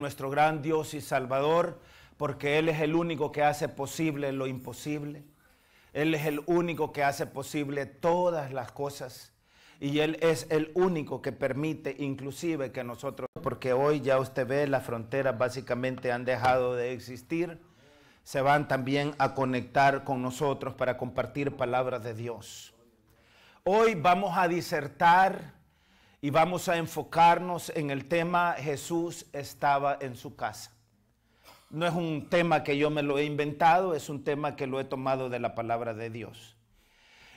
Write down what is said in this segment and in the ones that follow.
nuestro gran Dios y Salvador, porque Él es el único que hace posible lo imposible. Él es el único que hace posible todas las cosas. Y Él es el único que permite inclusive que nosotros, porque hoy ya usted ve, las fronteras básicamente han dejado de existir, se van también a conectar con nosotros para compartir palabras de Dios. Hoy vamos a disertar y vamos a enfocarnos en el tema Jesús estaba en su casa. No es un tema que yo me lo he inventado, es un tema que lo he tomado de la palabra de Dios.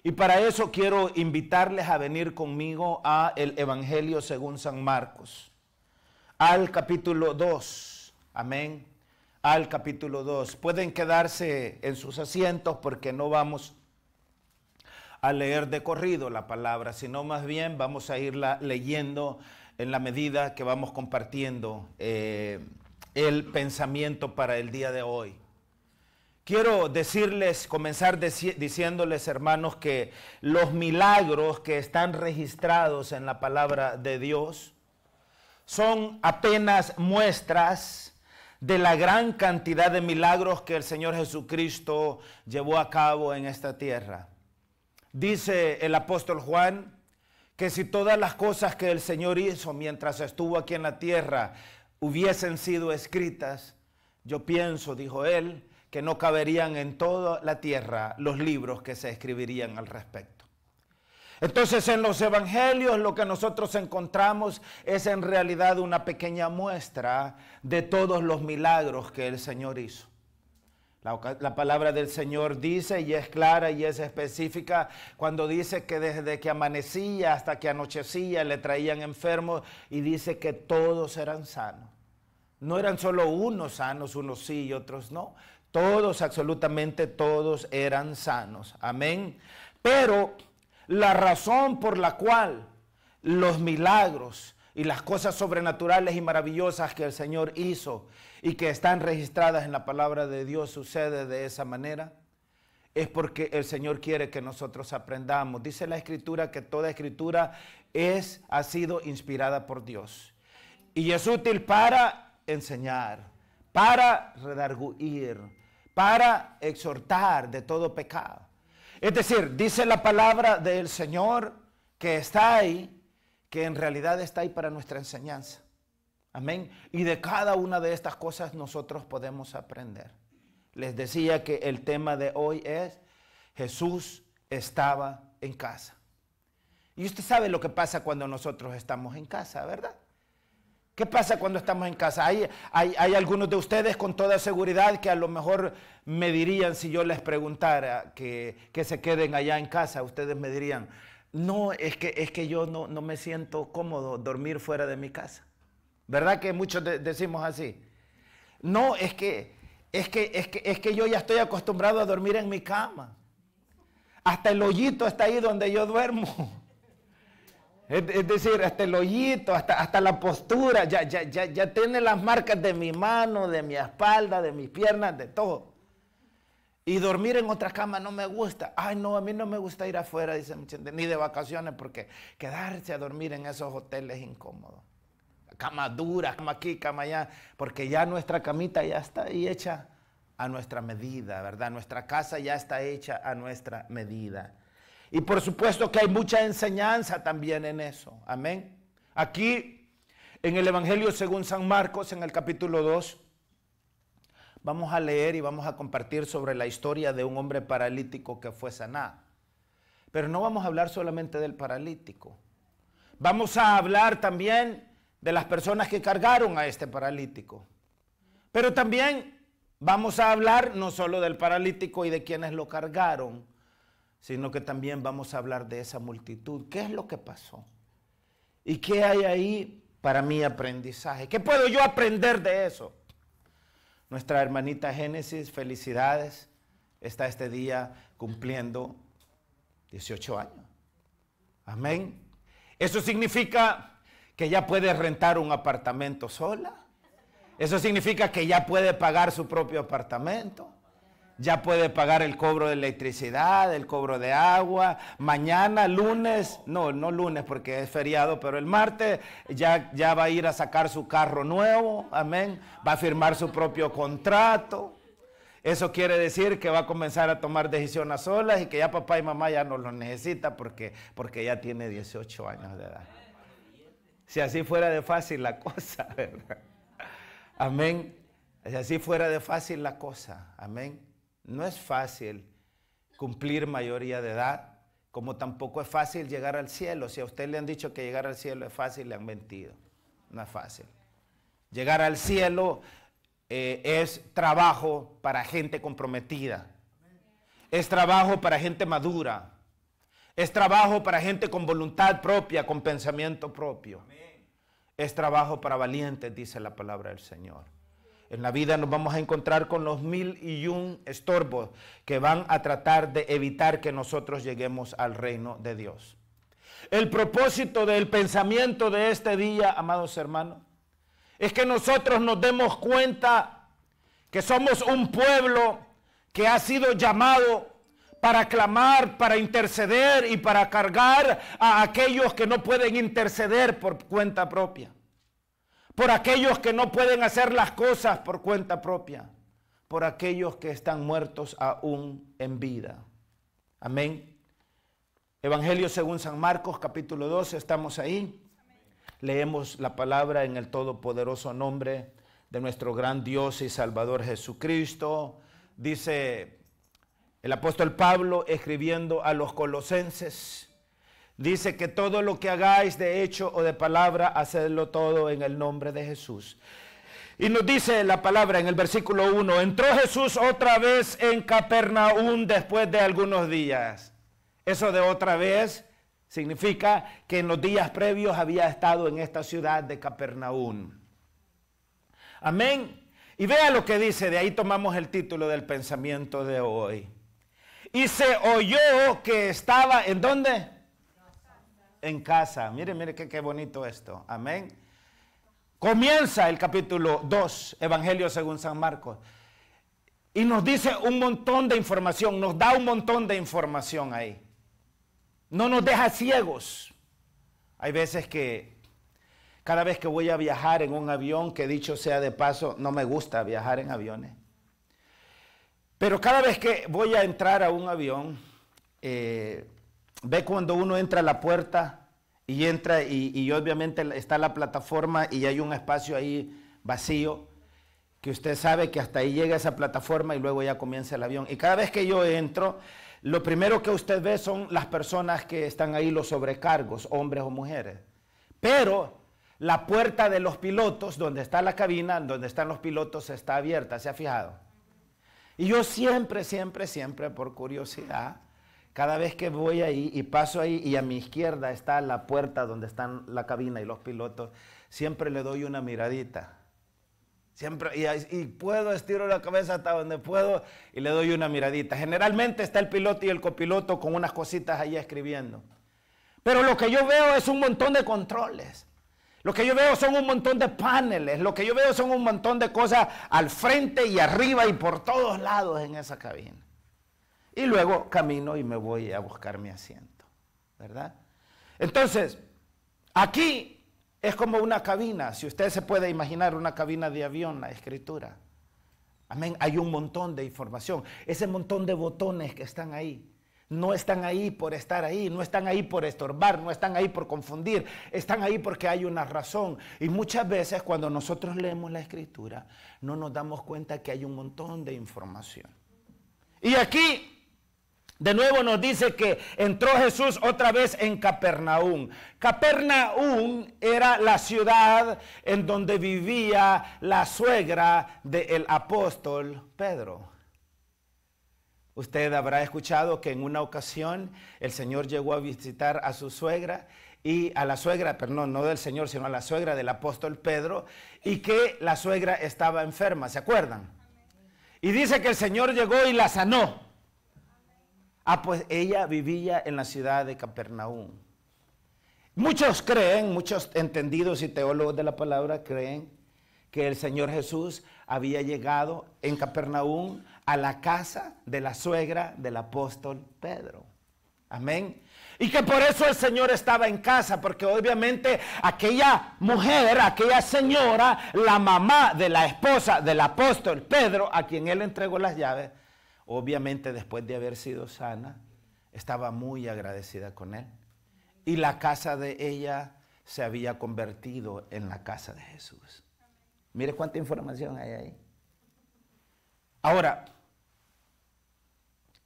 Y para eso quiero invitarles a venir conmigo a el Evangelio según San Marcos, al capítulo 2, amén, al capítulo 2. Pueden quedarse en sus asientos porque no vamos a leer de corrido la palabra, sino más bien vamos a irla leyendo en la medida que vamos compartiendo el pensamiento para el día de hoy. Quiero decirles, comenzar diciéndoles, hermanos, que los milagros que están registrados en la palabra de Dios son apenas muestras de la gran cantidad de milagros que el Señor Jesucristo llevó a cabo en esta tierra. Dice el apóstol Juan que si todas las cosas que el Señor hizo mientras estuvo aquí en la tierra hubiesen sido escritas, yo pienso, dijo él, que no caberían en toda la tierra los libros que se escribirían al respecto. Entonces en los evangelios lo que nosotros encontramos es en realidad una pequeña muestra de todos los milagros que el Señor hizo. La palabra del Señor dice, y es clara y es específica, cuando dice que desde que amanecía hasta que anochecía le traían enfermos, y dice que todos eran sanos. No eran solo unos sanos, unos sí y otros no. Todos, absolutamente todos eran sanos. Amén. Pero la razón por la cual los milagros y las cosas sobrenaturales y maravillosas que el Señor hizo y que están registradas en la palabra de Dios sucede de esa manera, es porque el Señor quiere que nosotros aprendamos. Dice la Escritura que toda Escritura ha sido inspirada por Dios y es útil para enseñar, para redarguir, para exhortar de todo pecado. Es decir, dice la palabra del Señor que está ahí, que en realidad está ahí para nuestra enseñanza. Amén. Y de cada una de estas cosas nosotros podemos aprender. Les decía que el tema de hoy es Jesús estaba en casa. Y usted sabe lo que pasa cuando nosotros estamos en casa, ¿verdad? ¿Qué pasa cuando estamos en casa? Hay algunos de ustedes con toda seguridad que a lo mejor me dirían, si yo les preguntara que se queden allá en casa, ustedes me dirían, no, es que yo no me siento cómodo dormir fuera de mi casa. ¿Verdad que muchos decimos así? No, es que yo ya estoy acostumbrado a dormir en mi cama. Hasta el hoyito está ahí donde yo duermo. Es decir, hasta el hoyito, hasta la postura, ya tiene las marcas de mi mano, de mi espalda, de mis piernas, de todo. Y dormir en otra cama no me gusta. Ay, no, a mí no me gusta ir afuera, dice mucha gente, ni de vacaciones, porque quedarse a dormir en esos hoteles es incómodo. Cama dura, cama aquí, cama allá, porque ya nuestra camita ya está ahí hecha a nuestra medida, ¿verdad? Nuestra casa ya está hecha a nuestra medida. Y por supuesto que hay mucha enseñanza también en eso. Amén. Aquí, en el Evangelio según San Marcos, en el capítulo 2, vamos a leer y vamos a compartir sobre la historia de un hombre paralítico que fue sanado. Pero no vamos a hablar solamente del paralítico. Vamos a hablar también de las personas que cargaron a este paralítico. Pero también vamos a hablar no solo del paralítico y de quienes lo cargaron, sino que también vamos a hablar de esa multitud. ¿Qué es lo que pasó? ¿Y qué hay ahí para mi aprendizaje? ¿Qué puedo yo aprender de eso? Nuestra hermanita Génesis, felicidades, está este día cumpliendo 18 años. Amén. Eso significa que ya puede rentar un apartamento sola. Eso significa que ya puede pagar su propio apartamento. Ya puede pagar el cobro de electricidad, el cobro de agua. Mañana, lunes, no lunes porque es feriado, pero el martes ya va a ir a sacar su carro nuevo, amén. Va a firmar su propio contrato. Eso quiere decir que va a comenzar a tomar decisiones solas y que ya papá y mamá ya no los necesita porque ya tiene 18 años de edad. Si así fuera de fácil la cosa, ¿verdad? Amén. Si así fuera de fácil la cosa, amén. No es fácil cumplir mayoría de edad, como tampoco es fácil llegar al cielo. Si a usted le han dicho que llegar al cielo es fácil, le han mentido. No es fácil. Llegar al cielo es trabajo para gente comprometida. Es trabajo para gente madura. Es trabajo para gente con voluntad propia, con pensamiento propio. Es trabajo para valientes, dice la palabra del Señor. En la vida nos vamos a encontrar con los 1001 estorbos que van a tratar de evitar que nosotros lleguemos al reino de Dios. El propósito del pensamiento de este día, amados hermanos, es que nosotros nos demos cuenta que somos un pueblo que ha sido llamado para clamar, para interceder y para cargar a aquellos que no pueden interceder por cuenta propia. Por aquellos que no pueden hacer las cosas por cuenta propia. Por aquellos que están muertos aún en vida. Amén. Evangelio según San Marcos, capítulo 12, estamos ahí. Leemos la palabra en el todopoderoso nombre de nuestro gran Dios y Salvador Jesucristo. Dice el apóstol Pablo escribiendo a los colosenses. Dice que todo lo que hagáis de hecho o de palabra, hacedlo todo en el nombre de Jesús. Y nos dice la palabra en el versículo 1, entró Jesús otra vez en Capernaum después de algunos días. Eso de otra vez significa que en los días previos había estado en esta ciudad de Capernaum. Amén. Y vea lo que dice, de ahí tomamos el título del pensamiento de hoy. Y se oyó que estaba, ¿en dónde? En casa. Mire qué bonito esto. Amén. Comienza el capítulo 2, Evangelio según San Marcos. Y nos dice un montón de información, nos da un montón de información ahí. No nos deja ciegos. Hay veces que, cada vez que voy a viajar en un avión, que dicho sea de paso, no me gusta viajar en aviones. Pero cada vez que voy a entrar a un avión, ve cuando uno entra a la puerta y entra y obviamente está la plataforma y hay un espacio ahí vacío, que usted sabe que hasta ahí llega esa plataforma y luego ya comienza el avión. Y cada vez que yo entro, lo primero que usted ve son las personas que están ahí, los sobrecargos, hombres o mujeres. Pero la puerta de los pilotos, donde está la cabina, donde están los pilotos, está abierta, ¿se ha fijado? Y yo siempre, por curiosidad, cada vez que voy ahí y paso ahí y a mi izquierda está la puerta donde están la cabina y los pilotos, siempre le doy una miradita. Siempre, y puedo estirar la cabeza hasta donde puedo y le doy una miradita. Generalmente está el piloto y el copiloto con unas cositas ahí escribiendo. Pero lo que yo veo es un montón de controles. Lo que yo veo son un montón de paneles. Lo que yo veo son un montón de cosas al frente y arriba y por todos lados en esa cabina. Y luego camino y me voy a buscar mi asiento, ¿verdad? Entonces, aquí es como una cabina, si usted se puede imaginar una cabina de avión, la escritura. Amén, hay un montón de información. Ese montón de botones que están ahí, no están ahí por estar ahí, no están ahí por estorbar, no están ahí por confundir, están ahí porque hay una razón. Y muchas veces cuando nosotros leemos la escritura, no nos damos cuenta que hay un montón de información. Y aquí de nuevo nos dice que entró Jesús otra vez en Capernaum. Capernaum era la ciudad en donde vivía la suegra del apóstol Pedro. Usted habrá escuchado que en una ocasión el Señor llegó a visitar a su suegra y a la suegra, perdón, no del Señor, sino a la suegra del apóstol Pedro, y que la suegra estaba enferma, ¿se acuerdan? Y dice que el Señor llegó y la sanó. Ah, pues ella vivía en la ciudad de Capernaum. Muchos creen, muchos entendidos y teólogos de la palabra creen que el Señor Jesús había llegado en Capernaum a la casa de la suegra del apóstol Pedro. Amén. Y que por eso el Señor estaba en casa, porque obviamente aquella mujer, aquella señora, la mamá de la esposa del apóstol Pedro, a quien él entregó las llaves, obviamente después de haber sido sana, estaba muy agradecida con él. Y la casa de ella se había convertido en la casa de Jesús. Mire cuánta información hay ahí. Ahora,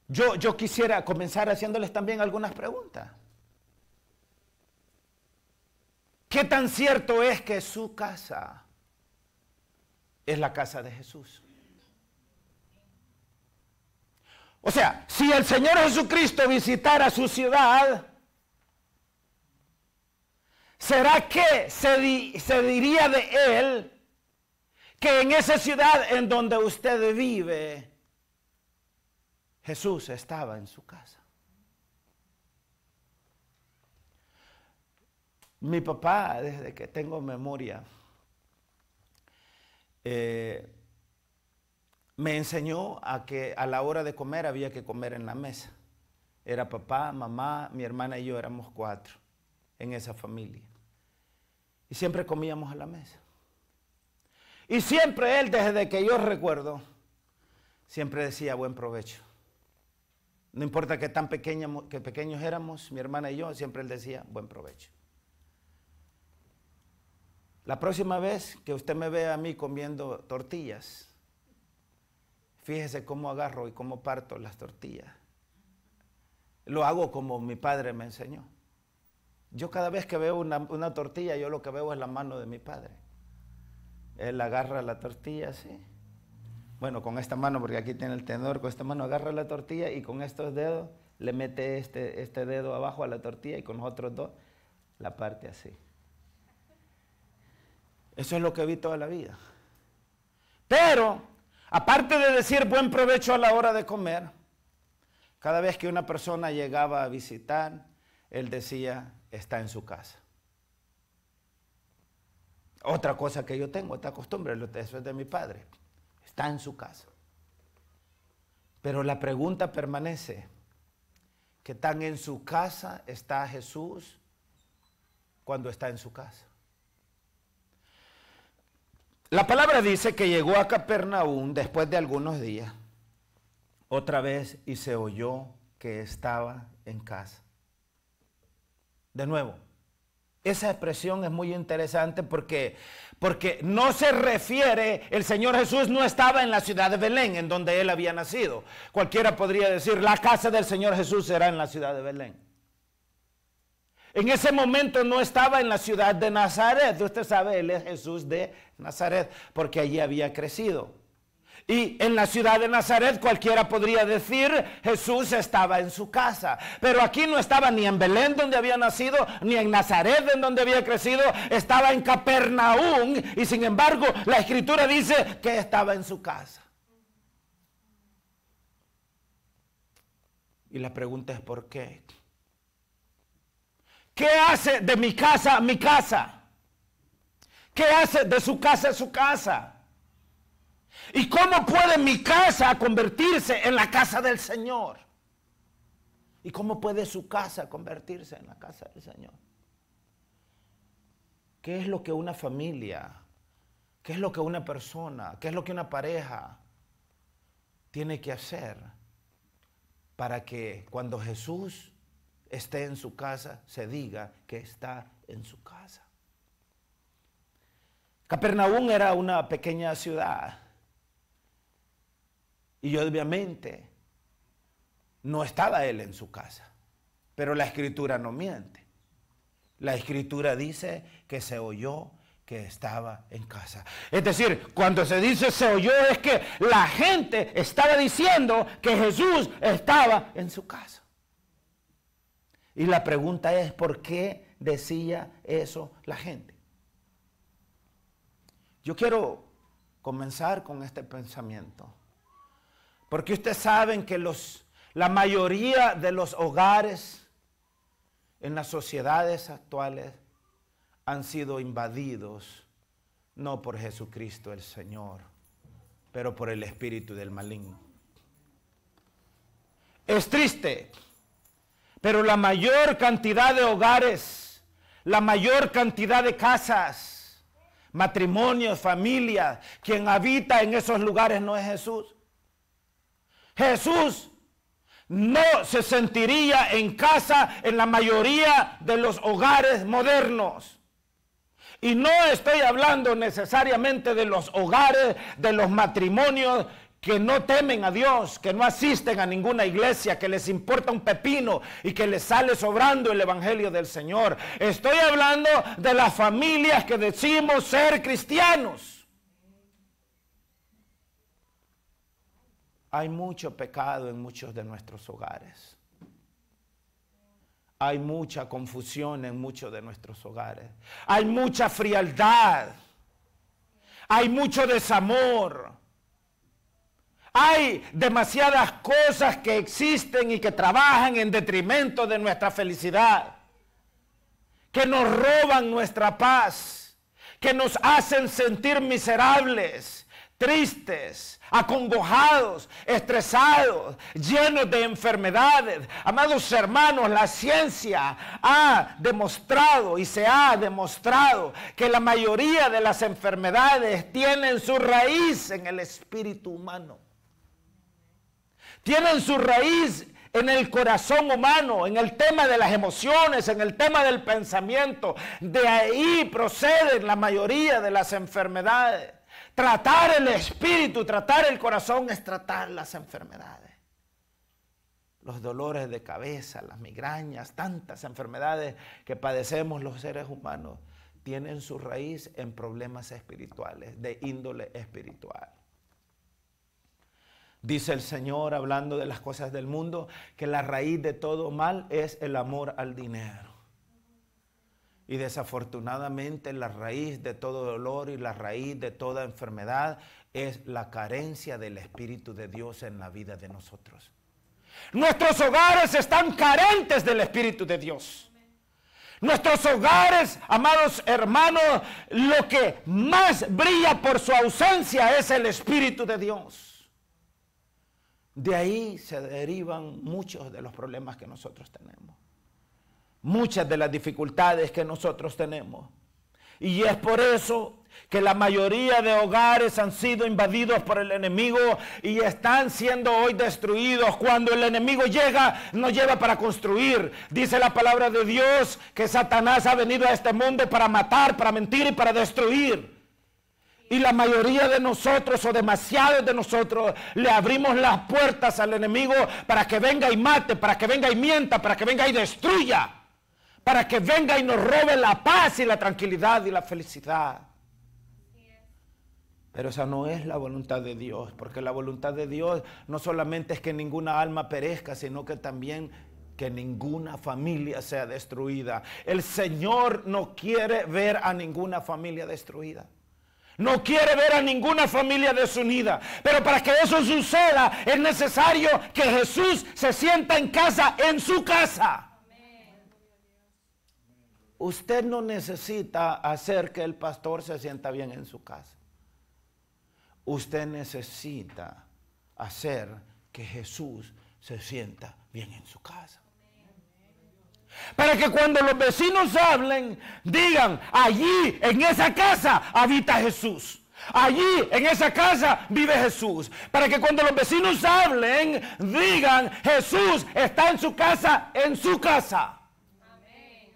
yo quisiera comenzar haciéndoles también algunas preguntas. ¿Qué tan cierto es que su casa es la casa de Jesús? O sea, si el Señor Jesucristo visitara su ciudad, ¿será que se diría de Él que en esa ciudad en donde usted vive, Jesús estaba en su casa? Mi papá, desde que tengo memoria, me enseñó a que a la hora de comer había que comer en la mesa. Era papá, mamá, mi hermana y yo, éramos 4 en esa familia. Y siempre comíamos a la mesa. Y siempre él, desde que yo recuerdo, siempre decía buen provecho. No importa que tan pequeños éramos, mi hermana y yo, siempre él decía buen provecho. La próxima vez que usted me vea a mí comiendo tortillas, fíjese cómo agarro y cómo parto las tortillas. Lo hago como mi padre me enseñó. Yo cada vez que veo una tortilla, yo lo que veo es la mano de mi padre. Él agarra la tortilla así. Bueno, con esta mano, porque aquí tiene el tenedor, con esta mano agarra la tortilla y con estos dedos le mete este dedo abajo a la tortilla y con los otros 2 la parte así. Eso es lo que vi toda la vida. Pero, aparte de decir buen provecho a la hora de comer, cada vez que una persona llegaba a visitar, él decía, está en su casa. Otra cosa que yo tengo, esta costumbre, eso es de mi padre, está en su casa. Pero la pregunta permanece, ¿qué tan en su casa está Jesús cuando está en su casa? La palabra dice que llegó a Capernaum después de algunos días, otra vez, y se oyó que estaba en casa. De nuevo, esa expresión es muy interesante porque no se refiere, el Señor Jesús no estaba en la ciudad de Belén, en donde él había nacido. Cualquiera podría decir, la casa del Señor Jesús será en la ciudad de Belén. En ese momento no estaba en la ciudad de Nazaret. Usted sabe, él es Jesús de Nazaret, porque allí había crecido. Y en la ciudad de Nazaret cualquiera podría decir, Jesús estaba en su casa. Pero aquí no estaba ni en Belén donde había nacido, ni en Nazaret en donde había crecido. Estaba en Capernaum y sin embargo la Escritura dice que estaba en su casa. Y la pregunta es ¿por qué? ¿Qué hace de mi casa mi casa? ¿Qué hace de su casa su casa? ¿Y cómo puede mi casa convertirse en la casa del Señor? ¿Y cómo puede su casa convertirse en la casa del Señor? ¿Qué es lo que una familia, qué es lo que una persona, qué es lo que una pareja tiene que hacer para que cuando Jesús esté en su casa, se diga que está en su casa? Capernaum era una pequeña ciudad y obviamente no estaba él en su casa, pero la Escritura no miente. La Escritura dice que se oyó que estaba en casa. Es decir, cuando se dice se oyó es que la gente estaba diciendo que Jesús estaba en su casa. Y la pregunta es, ¿por qué decía eso la gente? Yo quiero comenzar con este pensamiento. Porque ustedes saben que la mayoría de los hogares en las sociedades actuales han sido invadidos no por Jesucristo el Señor, pero por el espíritu del maligno. Es triste, pero la mayor cantidad de hogares, la mayor cantidad de casas, matrimonios, familias, quien habita en esos lugares no es Jesús. Jesús no se sentiría en casa en la mayoría de los hogares modernos. Y no estoy hablando necesariamente de los hogares, de los matrimonios que no temen a Dios, que no asisten a ninguna iglesia, que les importa un pepino y que les sale sobrando el evangelio del Señor. Estoy hablando de las familias que decimos ser cristianos. Hay mucho pecado en muchos de nuestros hogares. Hay mucha confusión en muchos de nuestros hogares. Hay mucha frialdad. Hay mucho desamor. Hay demasiadas cosas que existen y que trabajan en detrimento de nuestra felicidad, que nos roban nuestra paz, que nos hacen sentir miserables, tristes, acongojados, estresados, llenos de enfermedades. Amados hermanos, la ciencia ha demostrado y se ha demostrado que la mayoría de las enfermedades tienen su raíz en el espíritu humano. Tienen su raíz en el corazón humano, en el tema de las emociones, en el tema del pensamiento. De ahí proceden la mayoría de las enfermedades. Tratar el espíritu, tratar el corazón es tratar las enfermedades. Los dolores de cabeza, las migrañas, tantas enfermedades que padecemos los seres humanos tienen su raíz en problemas espirituales, de índole espiritual. Dice el Señor, hablando de las cosas del mundo, que la raíz de todo mal es el amor al dinero. Y desafortunadamente la raíz de todo dolor y la raíz de toda enfermedad es la carencia del Espíritu de Dios en la vida de nosotros. Nuestros hogares están carentes del Espíritu de Dios. Nuestros hogares, amados hermanos, lo que más brilla por su ausencia es el Espíritu de Dios. De ahí se derivan muchos de los problemas que nosotros tenemos. Muchas de las dificultades que nosotros tenemos. Y es por eso que la mayoría de hogares han sido invadidos por el enemigo y están siendo hoy destruidos. Cuando el enemigo llega, nos lleva para construir. Dice la palabra de Dios que Satanás ha venido a este mundo para matar, para mentir y para destruir. Y la mayoría de nosotros, o demasiados de nosotros, le abrimos las puertas al enemigo para que venga y mate, para que venga y mienta, para que venga y destruya, para que venga y nos robe la paz y la tranquilidad y la felicidad. Pero esa no es la voluntad de Dios, porque la voluntad de Dios no solamente es que ninguna alma perezca, sino que también que ninguna familia sea destruida. El Señor no quiere ver a ninguna familia destruida. No quiere ver a ninguna familia desunida. Pero para que eso suceda es necesario que Jesús se sienta en casa, en su casa. Usted no necesita hacer que el pastor se sienta bien en su casa. Usted necesita hacer que Jesús se sienta bien en su casa. Para que cuando los vecinos hablen, digan, allí en esa casa habita Jesús. Allí en esa casa vive Jesús. Para que cuando los vecinos hablen, digan, Jesús está en su casa, en su casa. Amén.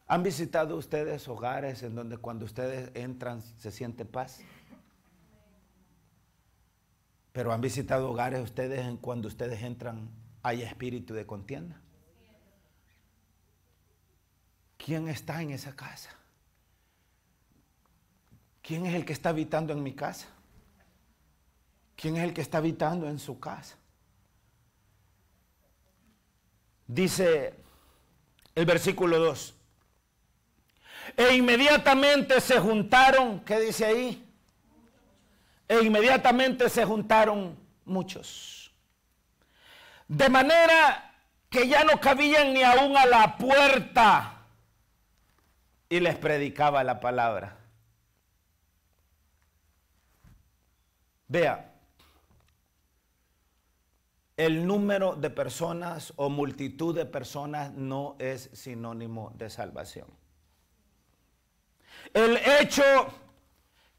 ¿Han visitado ustedes hogares en donde cuando ustedes entran se siente paz? Pero han visitado hogares ustedes en cuando ustedes entran hay espíritu de contienda. ¿Quién está en esa casa? ¿Quién es el que está habitando en mi casa? ¿Quién es el que está habitando en su casa? Dice el versículo 2. E inmediatamente se juntaron, ¿qué dice ahí? E inmediatamente se juntaron muchos. De manera que ya no cabían ni aún a la puerta. y les predicaba la palabra. Vea, el número de personas o multitud de personas no es sinónimo de salvación. El hecho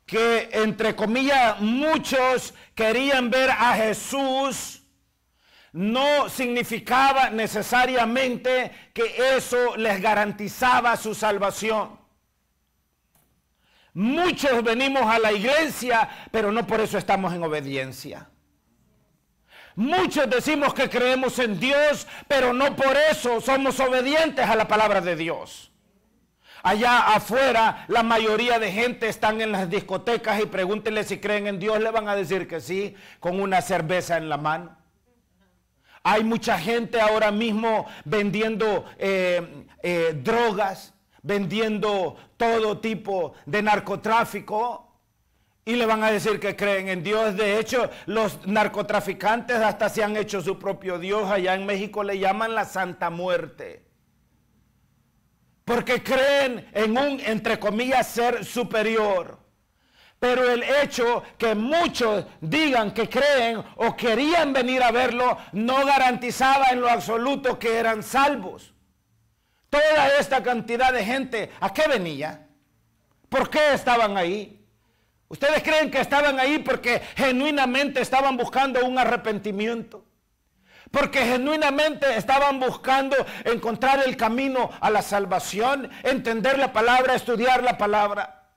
que, entre comillas, muchos querían ver a Jesús, no significaba necesariamente que eso les garantizaba su salvación. Muchos venimos a la iglesia, pero no por eso estamos en obediencia. Muchos decimos que creemos en Dios, pero no por eso somos obedientes a la palabra de Dios. Allá afuera, la mayoría de gente están en las discotecas y pregúntenle si creen en Dios, le van a decir que sí, con una cerveza en la mano. Hay mucha gente ahora mismo vendiendo drogas, vendiendo todo tipo de narcotráfico y le van a decir que creen en Dios. De hecho, los narcotraficantes hasta se han hecho su propio Dios. Allá en México le llaman la Santa Muerte. Porque creen en un, entre comillas, ser superior. Pero el hecho que muchos digan que creen o querían venir a verlo no garantizaba en lo absoluto que eran salvos. Toda esta cantidad de gente, ¿a qué venía? ¿Por qué estaban ahí? ¿Ustedes creen que estaban ahí porque genuinamente estaban buscando un arrepentimiento? Porque genuinamente estaban buscando encontrar el camino a la salvación, entender la palabra, estudiar la palabra,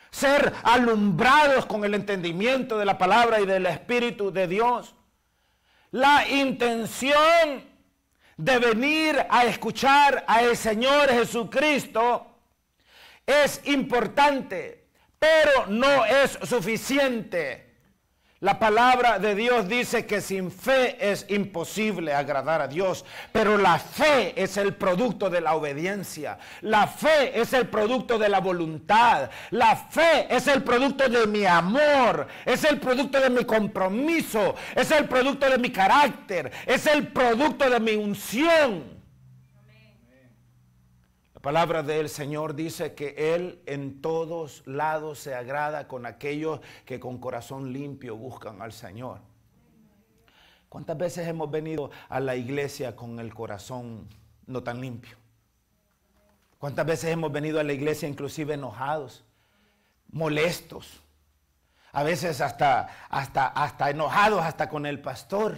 ser alumbrados con el entendimiento de la palabra y del Espíritu de Dios. La intención de venir a escuchar al Señor Jesucristo es importante, pero no es suficiente. La palabra de Dios dice que sin fe es imposible agradar a Dios, pero la fe es el producto de la obediencia. La fe es el producto de la voluntad. La fe es el producto de mi amor, es el producto de mi compromiso, es el producto de mi carácter, es el producto de mi unción. La palabra del Señor dice que Él en todos lados se agrada con aquellos que con corazón limpio buscan al Señor. ¿Cuántas veces hemos venido a la iglesia con el corazón no tan limpio? ¿Cuántas veces hemos venido a la iglesia inclusive enojados, molestos? A veces hasta enojados hasta con el pastor.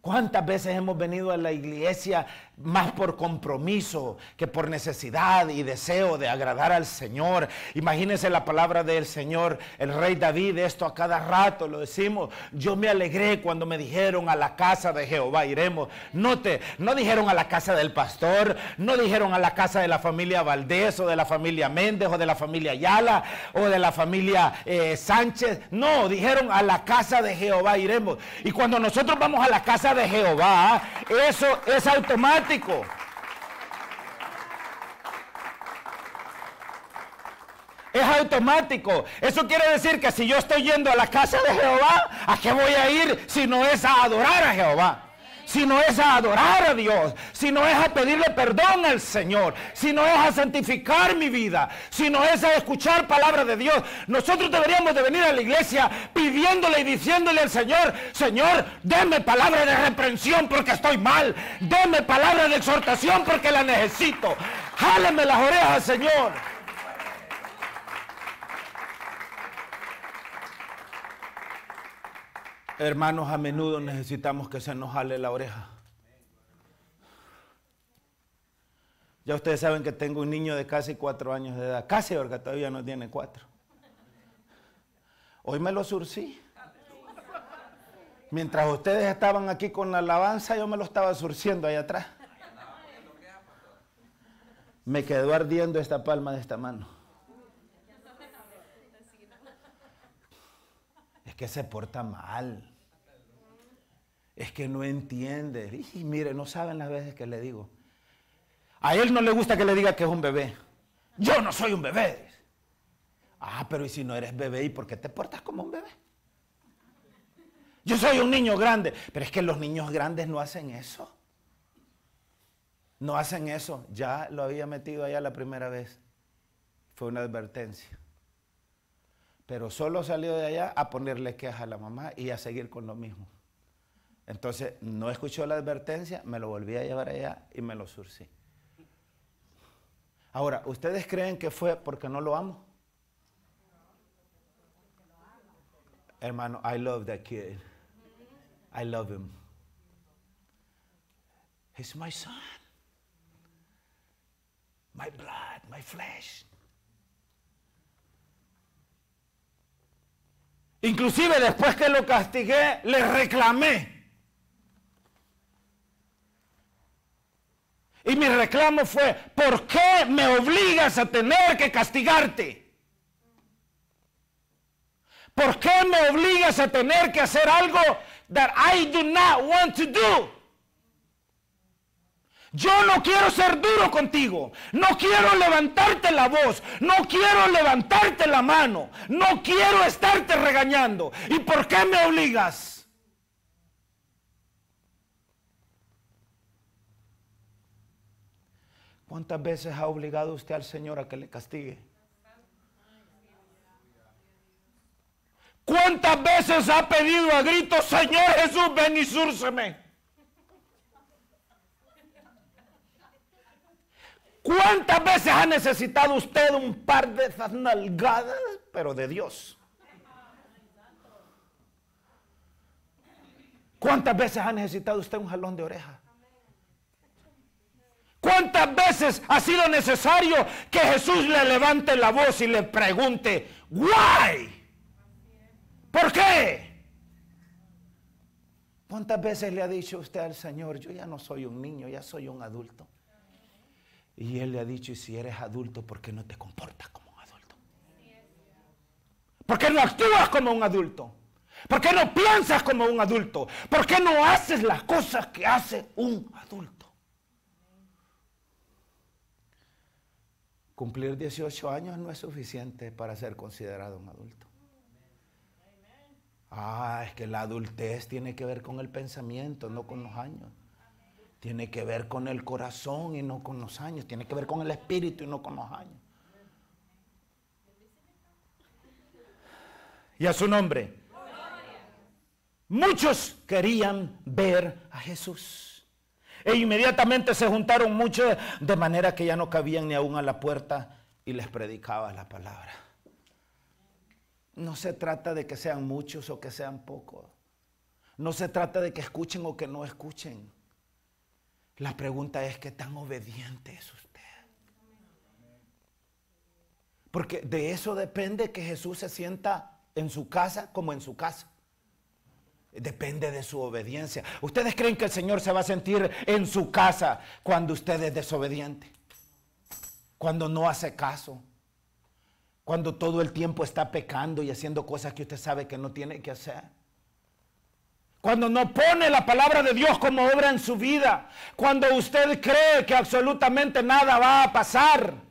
¿Cuántas veces hemos venido a la iglesia más por compromiso que por necesidad y deseo de agradar al Señor? Imagínense la palabra del Señor, el rey David, esto a cada rato lo decimos. Yo me alegré cuando me dijeron a la casa de Jehová iremos. Note, no dijeron a la casa del pastor, no dijeron a la casa de la familia Valdés o de la familia Méndez o de la familia Ayala o de la familia Sánchez. No, dijeron a la casa de Jehová iremos. Y cuando nosotros vamos a la casa de Jehová, eso es automático. Es automático. Eso quiere decir que si yo estoy yendo a la casa de Jehová, ¿a qué voy a ir si no es a adorar a Jehová? Si no es a adorar a Dios, si no es a pedirle perdón al Señor, si no es a santificar mi vida, si no es a escuchar palabra de Dios. Nosotros deberíamos de venir a la iglesia pidiéndole y diciéndole al Señor: Señor, deme palabra de reprensión porque estoy mal, deme palabra de exhortación porque la necesito, jáleme las orejas, Señor. Hermanos, a menudo necesitamos que se nos jale la oreja. Ya ustedes saben que tengo un niño de casi 4 años de edad. Casi, porque todavía no tiene 4. Hoy me lo surcí. Mientras ustedes estaban aquí con la alabanza, yo me lo estaba surciendo ahí atrás. Me quedó ardiendo esta palma de esta mano. Es que se porta mal. Es que no entiende. Y mire, no saben las veces que le digo. A él no le gusta que le diga que es un bebé. Yo no soy un bebé. Ah, pero ¿y si no eres bebé? ¿Y por qué te portas como un bebé? Yo soy un niño grande. Pero es que los niños grandes no hacen eso. No hacen eso. Ya lo había metido allá la primera vez. Fue una advertencia. Pero solo salió de allá a ponerle queja a la mamá y a seguir con lo mismo. Entonces no escuchó la advertencia, me lo volví a llevar allá y me lo surcí. Ahora, ¿ustedes creen que fue porque no lo amo? Hermano, I love that kid. I love him. He's my son. My blood, my flesh. Inclusive después que lo castigué, le reclamé. Y mi reclamo fue, ¿por qué me obligas a tener que castigarte? ¿Por qué me obligas a tener que hacer algo that I do not want to do? Yo no quiero ser duro contigo, no quiero levantarte la voz, no quiero levantarte la mano, no quiero estarte regañando. ¿Y por qué me obligas? ¿Cuántas veces ha obligado usted al Señor a que le castigue? ¿Cuántas veces ha pedido a gritos, Señor Jesús, ven y zúrceme? ¿Cuántas veces ha necesitado usted un par de esas nalgadas, pero de Dios? ¿Cuántas veces ha necesitado usted un jalón de oreja? ¿Cuántas veces ha sido necesario que Jesús le levante la voz y le pregunte, why? ¿Por qué? ¿Cuántas veces le ha dicho usted al Señor, yo ya no soy un niño, ya soy un adulto? Y Él le ha dicho, y si eres adulto, ¿por qué no te comportas como un adulto? ¿Por qué no actúas como un adulto? ¿Por qué no piensas como un adulto? ¿Por qué no haces las cosas que hace un adulto? Cumplir 18 años no es suficiente para ser considerado un adulto. Es que la adultez tiene que ver con el pensamiento, no con los años. Tiene que ver con el corazón y no con los años. Tiene que ver con el espíritu y no con los años. Y a su nombre. Muchos querían ver a Jesús. E inmediatamente se juntaron muchos, de manera que ya no cabían ni aún a la puerta, y les predicaba la palabra. No se trata de que sean muchos o que sean pocos. No se trata de que escuchen o que no escuchen. La pregunta es, ¿qué tan obediente es usted? Porque de eso depende que Jesús se sienta en su casa como en su casa. Depende de su obediencia. ¿Ustedes creen que el Señor se va a sentir en su casa cuando usted es desobediente? Cuando no hace caso. Cuando todo el tiempo está pecando y haciendo cosas que usted sabe que no tiene que hacer. Cuando no pone la palabra de Dios como obra en su vida. Cuando usted cree que absolutamente nada va a pasar.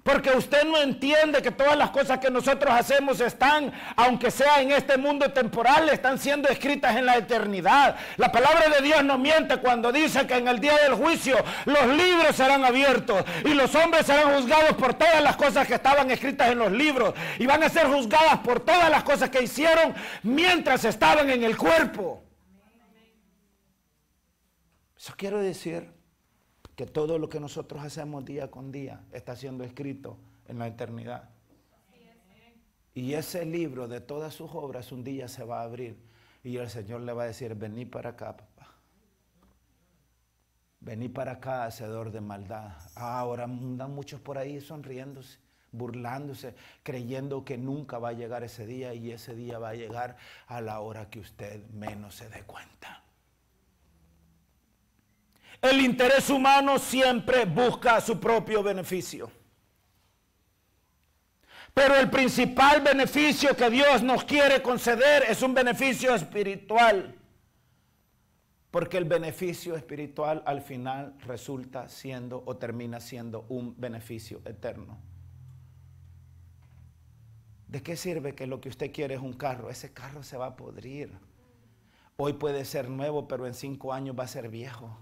Porque usted no entiende que todas las cosas que nosotros hacemos están, aunque sea en este mundo temporal, están siendo escritas en la eternidad. La palabra de Dios no miente cuando dice que en el día del juicio los libros serán abiertos y los hombres serán juzgados por todas las cosas que estaban escritas en los libros y van a ser juzgadas por todas las cosas que hicieron mientras estaban en el cuerpo. Eso quiero decir que todo lo que nosotros hacemos día con día está siendo escrito en la eternidad. Y ese libro de todas sus obras un día se va a abrir y el Señor le va a decir, vení para acá, papá. Vení para acá, hacedor de maldad. Ahora andan muchos por ahí sonriéndose, burlándose, creyendo que nunca va a llegar ese día, y ese día va a llegar a la hora que usted menos se dé cuenta. El interés humano siempre busca su propio beneficio. Pero el principal beneficio que Dios nos quiere conceder es un beneficio espiritual. Porque el beneficio espiritual al final resulta siendo o termina siendo un beneficio eterno. ¿De qué sirve que lo que usted quiere es un carro? Ese carro se va a podrir. Hoy puede ser nuevo, pero en 5 años va a ser viejo.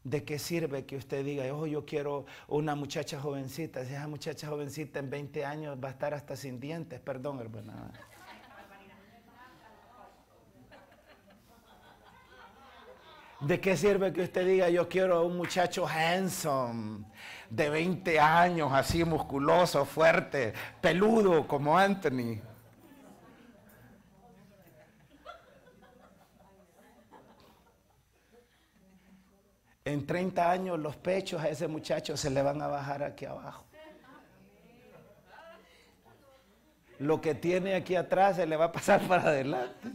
¿De qué sirve que usted diga, oh, yo quiero una muchacha jovencita? Si esa muchacha jovencita en 20 años va a estar hasta sin dientes, perdón, hermana. ¿De qué sirve que usted diga, yo quiero un muchacho handsome, de 20 años, así musculoso, fuerte, peludo como Anthony? En 30 años los pechos a ese muchacho se le van a bajar aquí abajo. Lo que tiene aquí atrás se le va a pasar para adelante.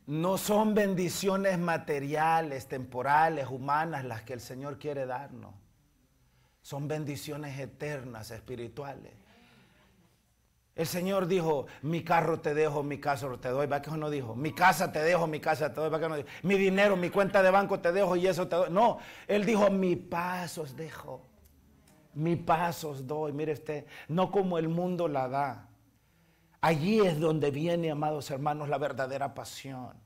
No son bendiciones materiales, temporales, humanas las que el Señor quiere darnos. Son bendiciones eternas, espirituales. El Señor dijo, mi carro te dejo, mi casa te doy. ¿Va que no dijo? Mi casa te dejo, mi casa te doy. ¿Va que no dijo? Mi dinero, mi cuenta de banco te dejo y eso te doy. No, Él dijo, mi paz os dejo. Mi paz os doy. Mire usted, no como el mundo la da. Allí es donde viene, amados hermanos, la verdadera pasión.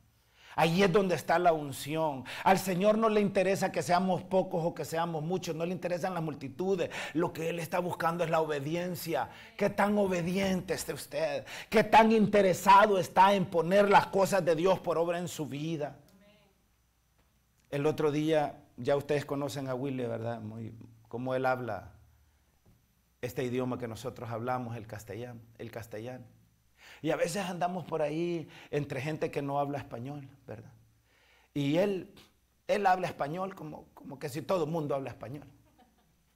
Allí es donde está la unción. Al Señor no le interesa que seamos pocos o que seamos muchos. No le interesan las multitudes. Lo que Él está buscando es la obediencia. ¿Qué tan obediente esté usted? ¿Qué tan interesado está en poner las cosas de Dios por obra en su vida? El otro día, ya ustedes conocen a Willy, ¿verdad? Cómo él habla este idioma que nosotros hablamos, el castellano. Y a veces andamos por ahí entre gente que no habla español, ¿verdad? Y él habla español como que si todo el mundo habla español,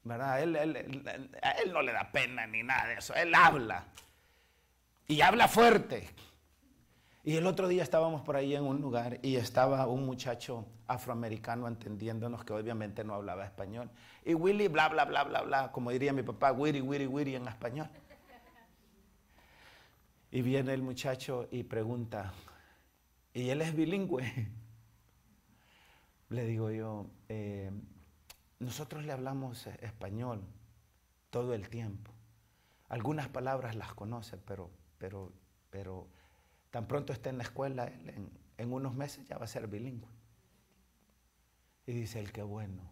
¿verdad? A él no le da pena ni nada de eso. Él habla. Y habla fuerte. Y el otro día estábamos por ahí en un lugar y estaba un muchacho afroamericano entendiéndonos, que obviamente no hablaba español. Y Willy, bla, bla, bla, bla, bla, como diría mi papá, wiri, wiri, wiri en español. Y viene el muchacho y pregunta, y él es bilingüe. Le digo yo, nosotros le hablamos español todo el tiempo. Algunas palabras las conoce, pero tan pronto esté en la escuela, en unos meses ya va a ser bilingüe. Y dice él, qué bueno.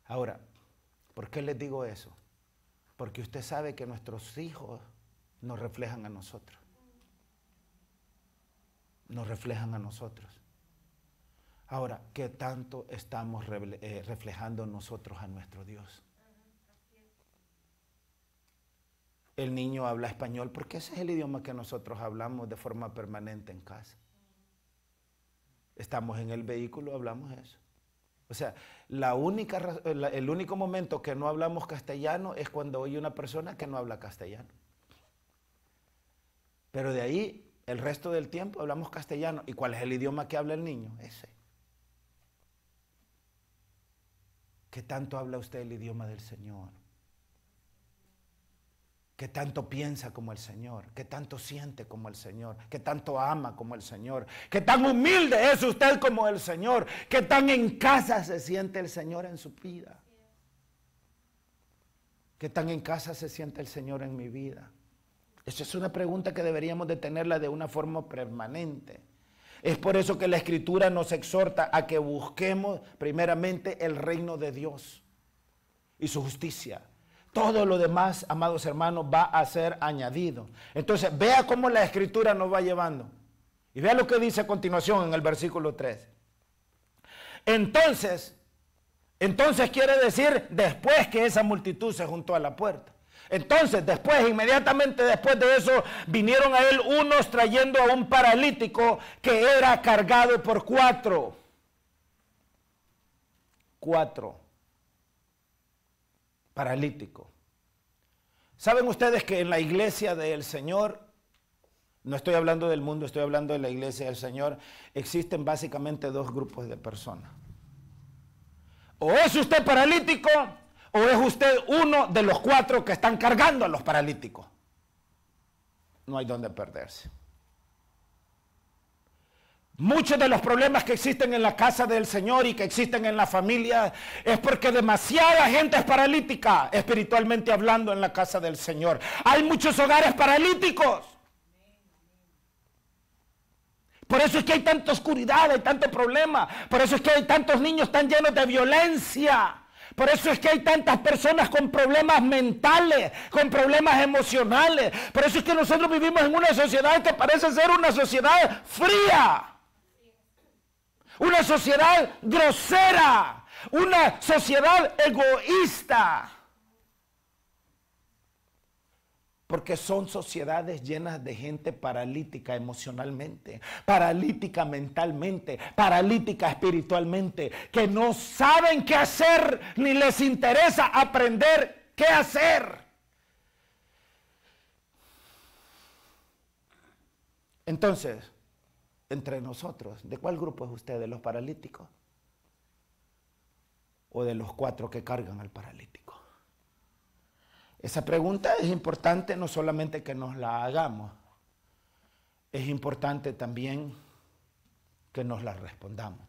Ahora, ¿por qué les digo eso? Porque usted sabe que nuestros hijos nos reflejan a nosotros. Nos reflejan a nosotros. Ahora, ¿qué tanto estamos reflejando nosotros a nuestro Dios? El niño habla español porque ese es el idioma que nosotros hablamos de forma permanente en casa. Estamos en el vehículo, hablamos eso. O sea, el único momento que no hablamos castellano es cuando oye una persona que no habla castellano. Pero de ahí, el resto del tiempo hablamos castellano. ¿Y cuál es el idioma que habla el niño? Ese. ¿Qué tanto habla usted el idioma del Señor? ¿Qué tanto piensa como el Señor? ¿Qué tanto siente como el Señor? ¿Qué tanto ama como el Señor? ¿Qué tan humilde es usted como el Señor? ¿Qué tan en casa se siente el Señor en su vida? ¿Qué tan en casa se siente el Señor en mi vida? Esa es una pregunta que deberíamos de tenerla de una forma permanente. Es por eso que la Escritura nos exhorta a que busquemos primeramente el reino de Dios y su justicia. Todo lo demás, amados hermanos, va a ser añadido. Entonces, vea cómo la Escritura nos va llevando. Y vea lo que dice a continuación en el versículo 3. Entonces quiere decir después que esa multitud se juntó a la puerta. Entonces, inmediatamente después de eso, vinieron a él unos trayendo a un paralítico que era cargado por 4. 4. Paralítico. ¿Saben ustedes que en la iglesia del Señor, no estoy hablando del mundo, estoy hablando de la iglesia del Señor, existen básicamente 2 grupos de personas? O es usted paralítico, o es usted uno de los 4 que están cargando a los paralíticos. No hay donde perderse. Muchos de los problemas que existen en la casa del Señor y que existen en la familia es porque demasiada gente es paralítica, espiritualmente hablando, en la casa del Señor. Hay muchos hogares paralíticos. Por eso es que hay tanta oscuridad, hay tanto problema. Por eso es que hay tantos niños tan llenos de violencia. Por eso es que hay tantas personas con problemas mentales, con problemas emocionales. Por eso es que nosotros vivimos en una sociedad que parece ser una sociedad fría. Una sociedad grosera. Una sociedad egoísta. Porque son sociedades llenas de gente paralítica emocionalmente, paralítica mentalmente, paralítica espiritualmente, que no saben qué hacer ni les interesa aprender qué hacer. Entonces, entre nosotros, ¿de cuál grupo es usted? ¿De los paralíticos? ¿O de los 4 que cargan al paralítico? Esa pregunta es importante, no solamente que nos la hagamos, es importante también que nos la respondamos.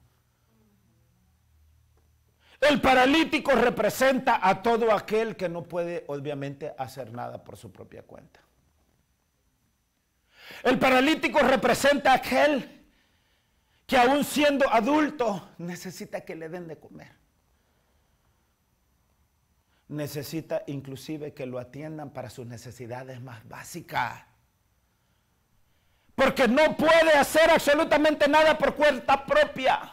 El paralítico representa a todo aquel que no puede, obviamente, hacer nada por su propia cuenta. El paralítico representa a aquel que aún siendo adulto necesita que le den de comer. Necesita inclusive que lo atiendan para sus necesidades más básicas. Porque no puede hacer absolutamente nada por cuenta propia.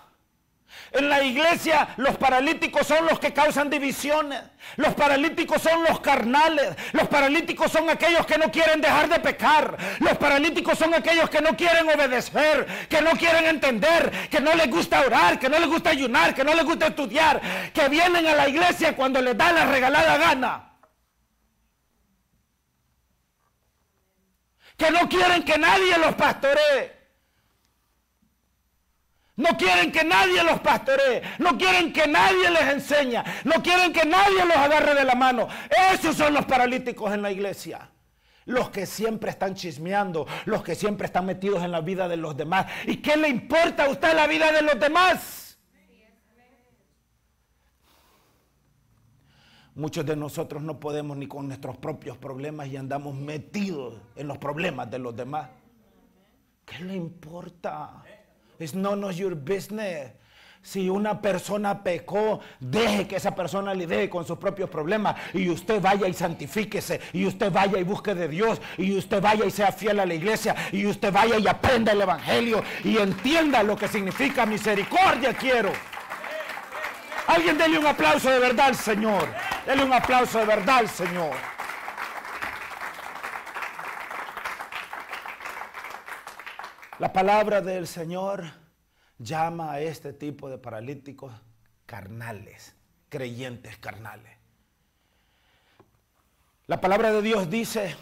En la iglesia los paralíticos son los que causan divisiones. Los paralíticos son los carnales. Los paralíticos son aquellos que no quieren dejar de pecar. Los paralíticos son aquellos que no quieren obedecer, que no quieren entender, que no les gusta orar, que no les gusta ayunar, que no les gusta estudiar, que vienen a la iglesia cuando les da la regalada gana. Que no quieren que nadie los pastoree. No quieren que nadie los pastoree, no quieren que nadie les enseñe, no quieren que nadie los agarre de la mano. Esos son los paralíticos en la iglesia. Los que siempre están chismeando, los que siempre están metidos en la vida de los demás. ¿Y qué le importa a usted la vida de los demás? Muchos de nosotros no podemos ni con nuestros propios problemas y andamos metidos en los problemas de los demás. ¿Qué le importa? It's none of your business. Si una persona pecó, deje que esa persona lidie con sus propios problemas y usted vaya y santifíquese, y usted vaya y busque de Dios, y usted vaya y sea fiel a la iglesia, y usted vaya y aprenda el evangelio y entienda lo que significa misericordia. Quiero. Alguien dele un aplauso de verdad al Señor. Dele un aplauso de verdad al Señor. La palabra del Señor llama a este tipo de paralíticos carnales, creyentes carnales. La palabra de Dios dice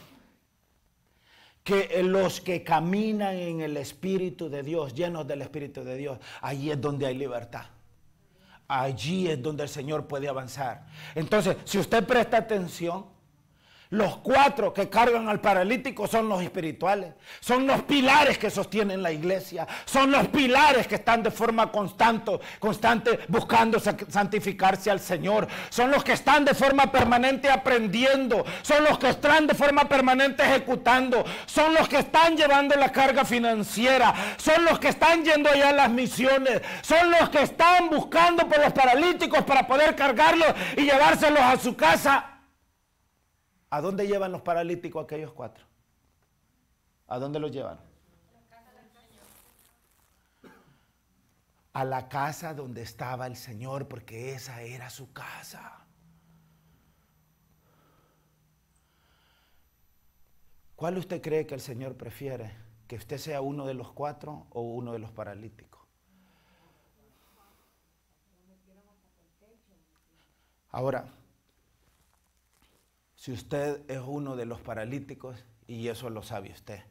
que los que caminan en el Espíritu de Dios, llenos del Espíritu de Dios, allí es donde hay libertad. Allí es donde el Señor puede avanzar. Entonces, si usted presta atención, los 4 que cargan al paralítico son los espirituales, son los pilares que sostienen la iglesia, son los pilares que están de forma constante buscando santificarse al Señor, son los que están de forma permanente aprendiendo, son los que están de forma permanente ejecutando, son los que están llevando la carga financiera, son los que están yendo allá a las misiones, son los que están buscando por los paralíticos para poder cargarlos y llevárselos a su casa. ¿A dónde llevan los paralíticos aquellos 4? ¿A dónde los llevan? A la casa donde estaba el Señor, porque esa era su casa. ¿Cuál usted cree que el Señor prefiere? ¿Que usted sea uno de los 4 o uno de los paralíticos? Ahora, si usted es uno de los paralíticos, y eso lo sabe usted,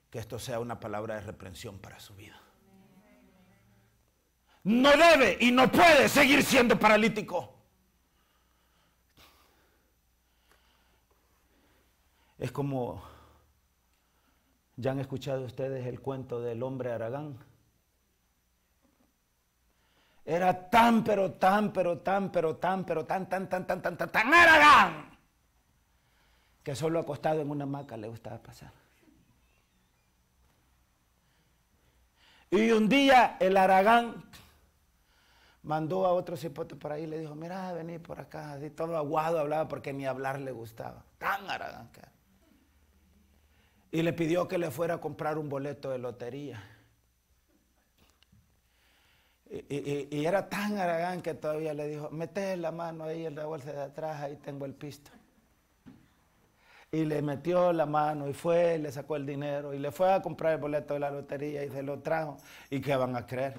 que esto sea una palabra de reprensión para su vida. No debe y no puede seguir siendo paralítico. Es como, ¿ya han escuchado ustedes el cuento del hombre Aragán? Era tan Aragán, que solo acostado en una hamaca le gustaba pasar. Y un día el Aragán mandó a otro cipote por ahí y le dijo, mira, vení por acá. Así todo aguado hablaba porque ni hablar le gustaba. Tan Aragán que era. Y le pidió que le fuera a comprar un boleto de lotería. Y era tan Aragán que todavía le dijo, mete la mano ahí en la bolsa de atrás, ahí tengo el pisto. Y le metió la mano y fue, le sacó el dinero y le fue a comprar el boleto de la lotería y se lo trajo. ¿Y qué van a creer?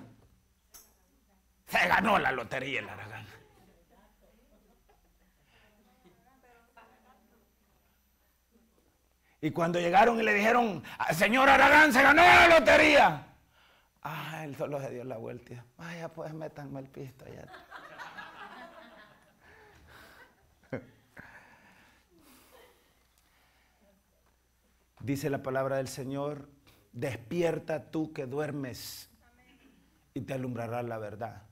Se ganó la lotería el Aragán. Y cuando llegaron y le dijeron, señor Aragán, se ganó la lotería. Él solo se dio la vuelta. Vaya, pues métanme el pisto allá. Dice la palabra del Señor, despierta tú que duermes y te alumbrará la verdad.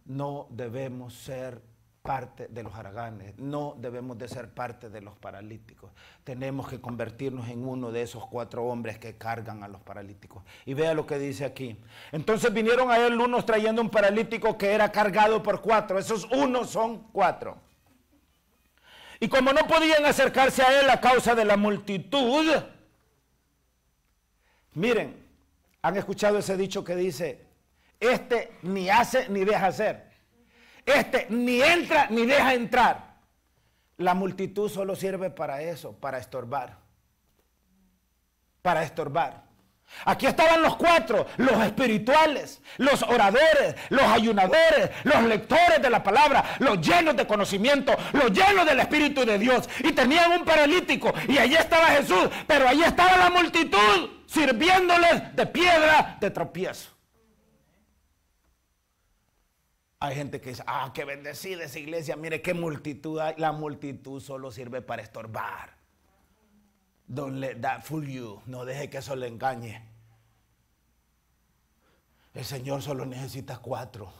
No debemos ser parte de los haraganes, no debemos de ser parte de los paralíticos. Tenemos que convertirnos en uno de esos 4 hombres que cargan a los paralíticos. Y vea lo que dice aquí. Entonces vinieron a él unos trayendo un paralítico que era cargado por 4. Esos unos son 4. Y como no podían acercarse a él a causa de la multitud, miren, han escuchado ese dicho que dice, este ni hace ni deja hacer. Este ni entra ni deja entrar. La multitud solo sirve para eso, para estorbar. Para estorbar. Aquí estaban los 4, los espirituales, los oradores, los ayunadores, los lectores de la palabra, los llenos de conocimiento, los llenos del Espíritu de Dios. Y tenían un paralítico y allí estaba Jesús, pero allí estaba la multitud sirviéndoles de piedra de tropiezo. Hay gente que dice, qué bendecida esa iglesia, mire qué multitud hay. La multitud solo sirve para estorbar. Don't let that fool you. No deje que eso le engañe. El Señor solo necesita 4.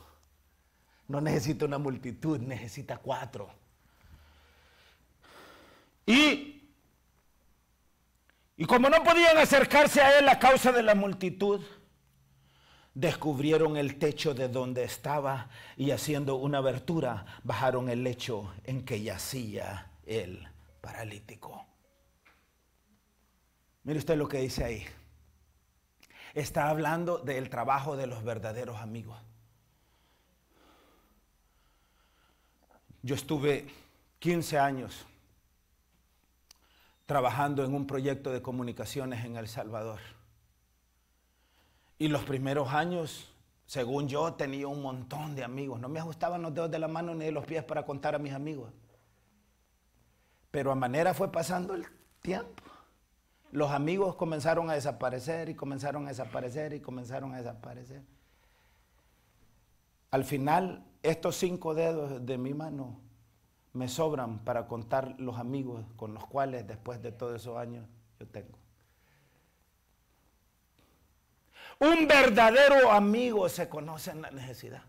No necesita una multitud, necesita 4. Y como no podían acercarse a él a causa de la multitud, descubrieron el techo de donde estaba y haciendo una abertura, bajaron el lecho en que yacía el paralítico. Mire usted lo que dice ahí. Está hablando del trabajo de los verdaderos amigos. Yo estuve 15 años trabajando en un proyecto de comunicaciones en El Salvador. Y los primeros años, según yo, tenía un montón de amigos. No me ajustaban los dedos de la mano ni de los pies para contar a mis amigos. Pero a manera fue pasando el tiempo. Los amigos comenzaron a desaparecer y comenzaron a desaparecer y comenzaron a desaparecer. Al final, estos 5 dedos de mi mano me sobran para contar los amigos con los cuales después de todos esos años yo tengo. Un verdadero amigo se conoce en la necesidad.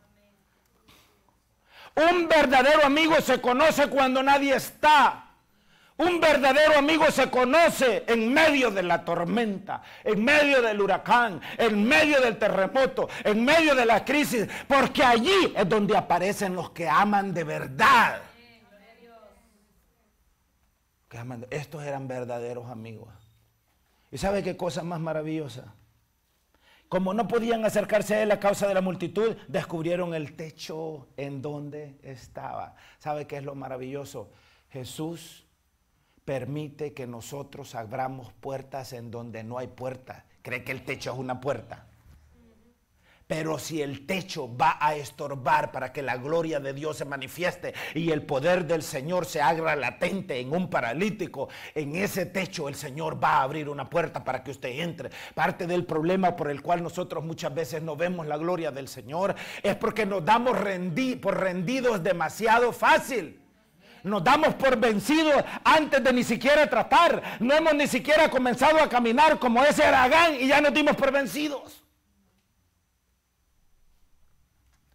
Un verdadero amigo se conoce cuando nadie está. Un verdadero amigo se conoce en medio de la tormenta, en medio del huracán, en medio del terremoto, en medio de la crisis, porque allí es donde aparecen los que aman de verdad. Estos eran verdaderos amigos. ¿Y sabe qué cosa más maravillosa? Como no podían acercarse a él a causa de la multitud, descubrieron el techo en donde estaba. ¿Sabe qué es lo maravilloso? Jesús permite que nosotros abramos puertas en donde no hay puerta. ¿Cree que el techo es una puerta? Pero si el techo va a estorbar para que la gloria de Dios se manifieste y el poder del Señor se haga latente en un paralítico, en ese techo el Señor va a abrir una puerta para que usted entre. Parte del problema por el cual nosotros muchas veces no vemos la gloria del Señor es porque nos damos por rendidos demasiado fácil. Nos damos por vencidos antes de ni siquiera tratar. No hemos ni siquiera comenzado a caminar como ese Aragán y ya nos dimos por vencidos.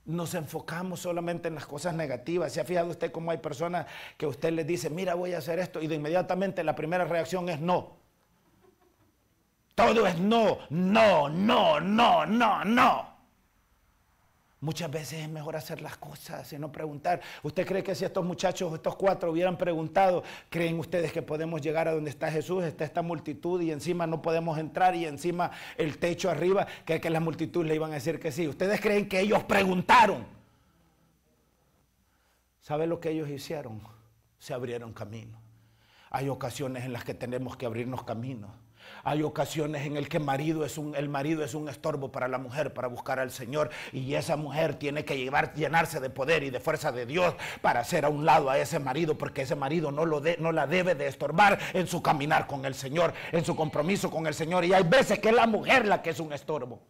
Nos enfocamos solamente en las cosas negativas. ¿Se ha fijado usted cómo hay personas que usted les dice, mira, voy a hacer esto, y de inmediatamente la primera reacción es no? Todo es no, no, no, no, no, no. Muchas veces es mejor hacer las cosas y no preguntar. ¿Usted cree que si estos muchachos, estos 4 hubieran preguntado, creen ustedes que podemos llegar a donde está Jesús? Está esta multitud y encima no podemos entrar y encima el techo arriba, que la multitud le iban a decir que sí. ¿Ustedes creen que ellos preguntaron? ¿Sabe lo que ellos hicieron? Se abrieron camino. Hay ocasiones en las que tenemos que abrirnos caminos. Hay ocasiones en las que el marido es un estorbo para la mujer para buscar al Señor, y esa mujer tiene que llenarse de poder y de fuerza de Dios para hacer a un lado a ese marido, porque ese marido no la debe de estorbar en su caminar con el Señor, en su compromiso con el Señor. Y hay veces que es la mujer la que es un estorbo.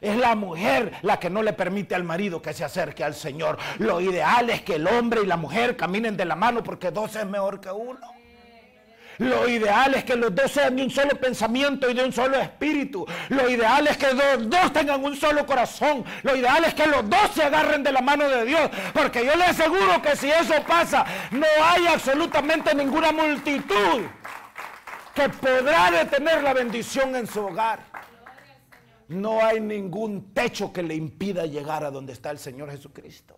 Es la mujer la que no le permite al marido que se acerque al Señor. Lo ideal es que el hombre y la mujer caminen de la mano, porque 2 es mejor que 1. Lo ideal es que los 2 sean de un solo pensamiento y de un solo espíritu. Lo ideal es que los 2 tengan un solo corazón. Lo ideal es que los 2 se agarren de la mano de Dios. Porque yo le aseguro que si eso pasa, no hay absolutamente ninguna multitud que podrá detener la bendición en su hogar. No hay ningún techo que le impida llegar a donde está el Señor Jesucristo.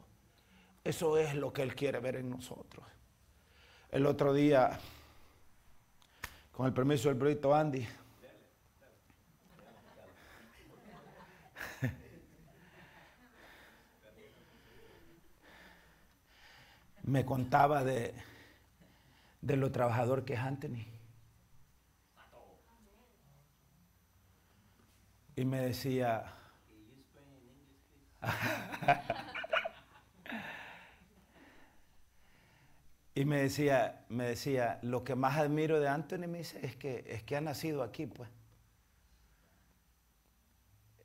Eso es lo que Él quiere ver en nosotros. El otro día, con el permiso del brotito Andy, me contaba de lo trabajador que es Anthony. Y me decía, lo que más admiro de Anthony, me dice, es que ha nacido aquí, pues.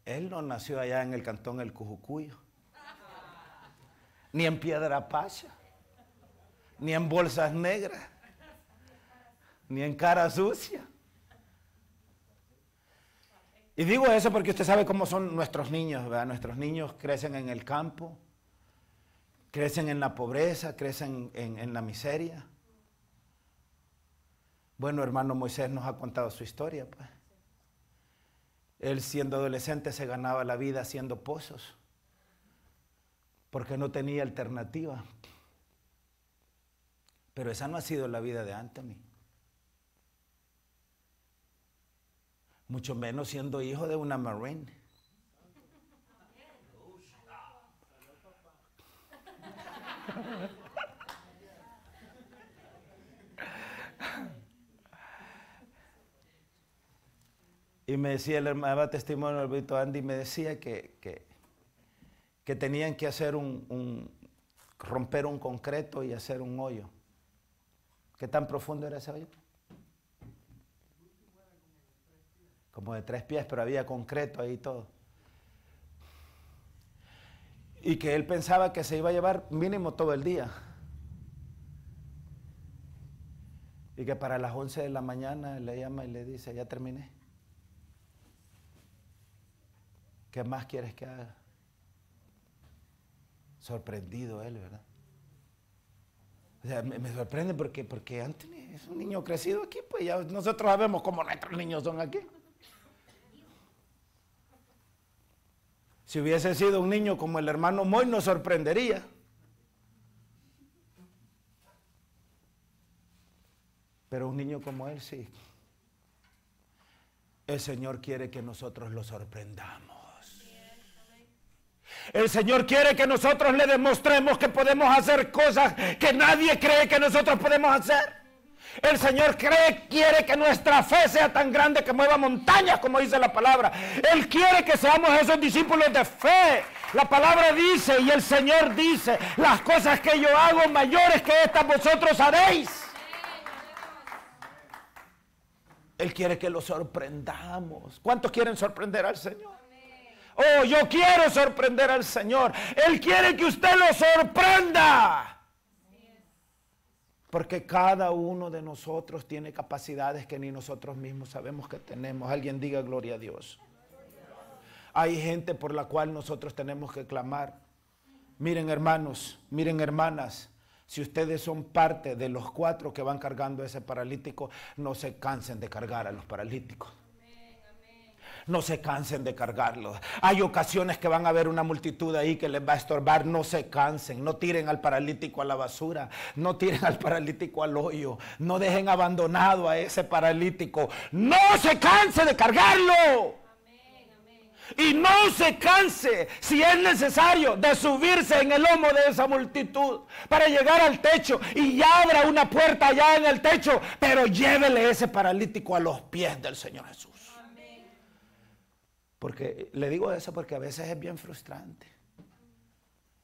Él no nació allá en el cantón El Cujucuyo, ni en Piedra Pacha, ni en Bolsas Negras, ni en Cara Sucia. Y digo eso porque usted sabe cómo son nuestros niños, ¿verdad? Nuestros niños crecen en el campo, crecen en la pobreza, crecen en la miseria. Bueno, hermano Moisés nos ha contado su historia, pues. Él, siendo adolescente, se ganaba la vida haciendo pozos, porque no tenía alternativa. Pero esa no ha sido la vida de Anthony. Mucho menos siendo hijo de una Marine. Y me decía, el hermano testimonio del Brito Andy, me decía que tenían que hacer romper un concreto y hacer un hoyo. ¿Qué tan profundo era ese hoyo? Como de 3 pies, pero había concreto ahí y todo. Y que él pensaba que se iba a llevar mínimo todo el día. Y que para las 11 de la mañana le llama y le dice, ya terminé. ¿Qué más quieres que haga? Sorprendido él, ¿verdad? O sea, me sorprende porque Anthony es un niño crecido aquí, pues ya nosotros sabemos cómo nuestros niños son aquí. Si hubiese sido un niño como el hermano Moy, nos sorprendería. Pero un niño como él, sí. El Señor quiere que nosotros lo sorprendamos. El Señor quiere que nosotros le demostremos que podemos hacer cosas que nadie cree que nosotros podemos hacer. El Señor quiere que nuestra fe sea tan grande que mueva montañas, como dice la palabra. Él quiere que seamos esos discípulos de fe. La palabra dice y el Señor dice, las cosas que yo hago mayores que estas vosotros haréis. Él quiere que lo sorprendamos. ¿Cuántos quieren sorprender al Señor? Oh, yo quiero sorprender al Señor. Él quiere que usted lo sorprenda. Porque cada uno de nosotros tiene capacidades que ni nosotros mismos sabemos que tenemos. Alguien diga gloria a Dios. Hay gente por la cual nosotros tenemos que clamar. Miren, hermanos, miren, hermanas, si ustedes son parte de los 4 que van cargando a ese paralítico, no se cansen de cargar a los paralíticos. No se cansen de cargarlo. Hay ocasiones que van a haber una multitud ahí que les va a estorbar. No se cansen. No tiren al paralítico a la basura. No tiren al paralítico al hoyo. No dejen abandonado a ese paralítico. No se canse de cargarlo. Y no se canse, si es necesario, de subirse en el lomo de esa multitud para llegar al techo, y ya abra una puerta allá en el techo, pero llévele ese paralítico a los pies del Señor Jesús. Porque le digo eso porque a veces es bien frustrante.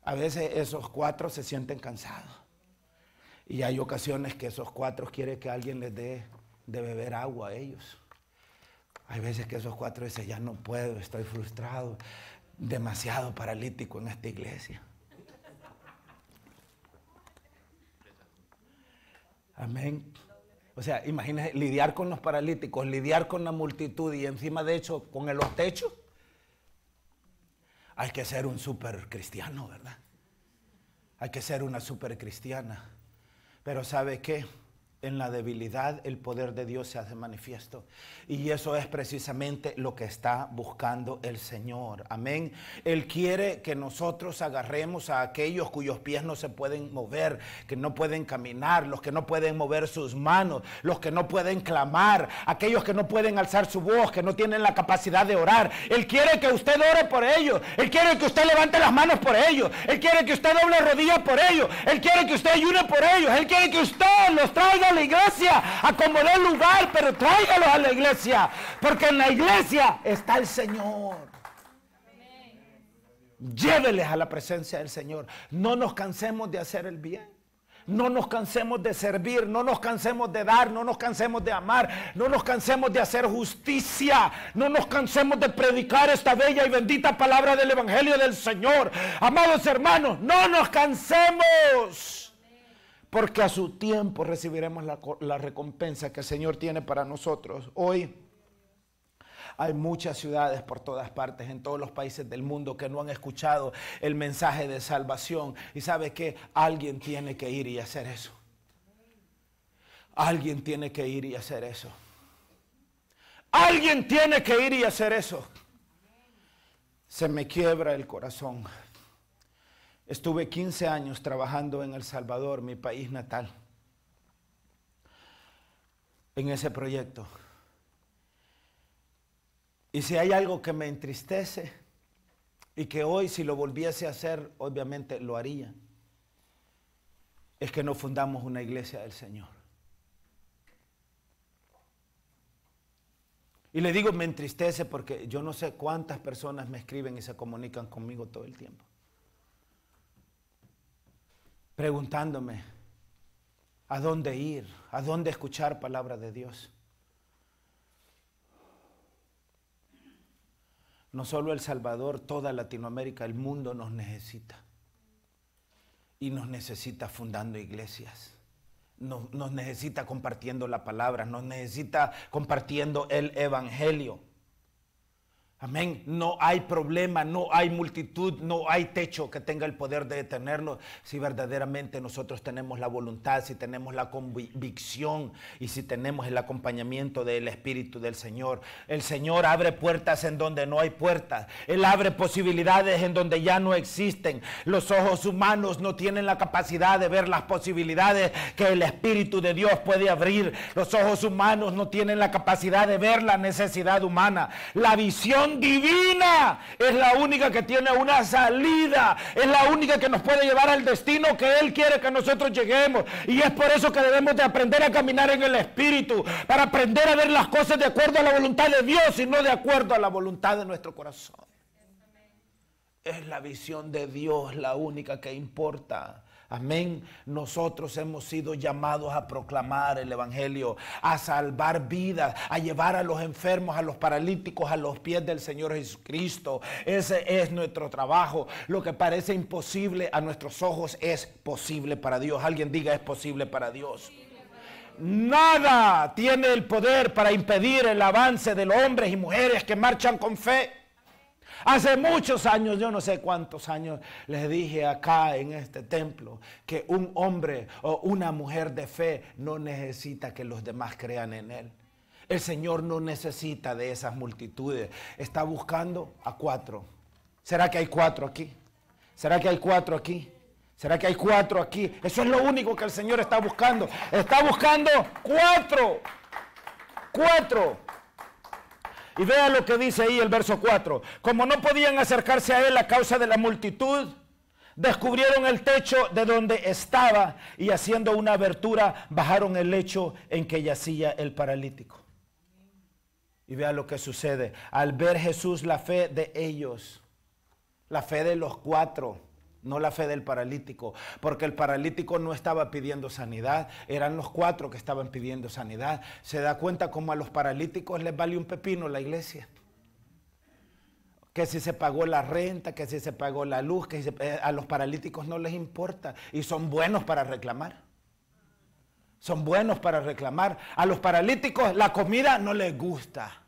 A veces esos 4 se sienten cansados. Y hay ocasiones que esos 4 quieren que alguien les dé de beber agua a ellos. Hay veces que esos 4 dicen, ya no puedo, estoy frustrado, demasiado paralítico en esta iglesia. Amén. O sea, imagínense lidiar con los paralíticos, lidiar con la multitud y encima de hecho con los techos. Hay que ser un súper cristiano, ¿verdad? Hay que ser una súper cristiana. Pero ¿sabe qué? En la debilidad el poder de Dios se hace manifiesto. Y eso es precisamente lo que está buscando el Señor. Amén. Él quiere que nosotros agarremos a aquellos cuyos pies no se pueden mover, que no pueden caminar, los que no pueden mover sus manos, los que no pueden clamar, aquellos que no pueden alzar su voz, que no tienen la capacidad de orar. Él quiere que usted ore por ellos. Él quiere que usted levante las manos por ellos. Él quiere que usted doble rodillas por ellos. Él quiere que usted ayune por ellos. Él quiere que usted los traiga a la iglesia, acomodé el lugar, pero tráigalos a la iglesia, porque en la iglesia está el Señor. Lléveles a la presencia del Señor. No nos cansemos de hacer el bien. No nos cansemos de servir, no nos cansemos de dar, no nos cansemos de amar, no nos cansemos de hacer justicia, no nos cansemos de predicar esta bella y bendita palabra del Evangelio del Señor. Amados hermanos, no nos cansemos. Porque a su tiempo recibiremos la recompensa que el Señor tiene para nosotros. Hoy hay muchas ciudades por todas partes, en todos los países del mundo, que no han escuchado el mensaje de salvación. Y ¿sabe qué? Alguien tiene que ir y hacer eso. Alguien tiene que ir y hacer eso. Alguien tiene que ir y hacer eso. Se me quiebra el corazón. Estuve 15 años trabajando en El Salvador, mi país natal, en ese proyecto. Y si hay algo que me entristece y que hoy si lo volviese a hacer, obviamente lo haría, es que no fundamos una iglesia del Señor. Y le digo me entristece porque yo no sé cuántas personas me escriben y se comunican conmigo todo el tiempo, preguntándome a dónde ir, a dónde escuchar palabra de Dios. No solo El Salvador, toda Latinoamérica, el mundo nos necesita. Y nos necesita fundando iglesias. Nos necesita compartiendo la palabra, nos necesita compartiendo el Evangelio. Amén. No hay problema, no hay multitud, no hay techo que tenga el poder de detenernos si verdaderamente nosotros tenemos la voluntad, si tenemos la convicción y si tenemos el acompañamiento del Espíritu del Señor. El Señor abre puertas en donde no hay puertas. Él abre posibilidades en donde ya no existen. Los ojos humanos no tienen la capacidad de ver las posibilidades que el Espíritu de Dios puede abrir. Los ojos humanos no tienen la capacidad de ver la necesidad humana. La visión divina es la única que tiene una salida, es la única que nos puede llevar al destino que Él quiere que nosotros lleguemos. Y es por eso que debemos de aprender a caminar en el Espíritu, para aprender a ver las cosas de acuerdo a la voluntad de Dios y no de acuerdo a la voluntad de nuestro corazón. Es la visión de Dios la única que importa. Amén. Nosotros hemos sido llamados a proclamar el Evangelio, a salvar vidas, a llevar a los enfermos, a los paralíticos a los pies del Señor Jesucristo. Ese es nuestro trabajo. Lo que parece imposible a nuestros ojos es posible para Dios. Alguien diga, es posible para Dios. Nada tiene el poder para impedir el avance de los hombres y mujeres que marchan con fe. Hace muchos años, yo no sé cuántos años, les dije acá en este templo que un hombre o una mujer de fe no necesita que los demás crean en él. El Señor no necesita de esas multitudes. Está buscando a 4. ¿Será que hay 4 aquí? ¿Será que hay 4 aquí? ¿Será que hay 4 aquí? Eso es lo único que el Señor está buscando. Está buscando 4. 4. Y vea lo que dice ahí el verso 4. Como no podían acercarse a él a causa de la multitud, descubrieron el techo de donde estaba y haciendo una abertura bajaron el lecho en que yacía el paralítico. Y vea lo que sucede. Al ver Jesús la fe de ellos, la fe de los 4, no la fe del paralítico, porque el paralítico no estaba pidiendo sanidad, eran los 4 que estaban pidiendo sanidad. Se da cuenta cómo a los paralíticos les vale un pepino la iglesia. Que si se pagó la renta, que si se pagó la luz, a los paralíticos no les importa y son buenos para reclamar. Son buenos para reclamar. A los paralíticos la comida no les gusta,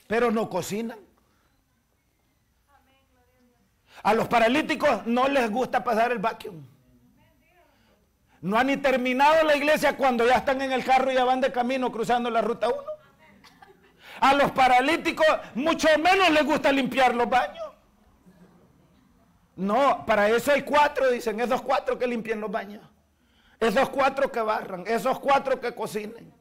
pero no cocinan. A los paralíticos no les gusta pasar el vacuum. No han ni terminado la iglesia cuando ya están en el carro y ya van de camino cruzando la ruta 1. A los paralíticos mucho menos les gusta limpiar los baños. No, para eso hay 4, dicen, esos 4 que limpien los baños. Esos 4 que barran, esos 4 que cocinen.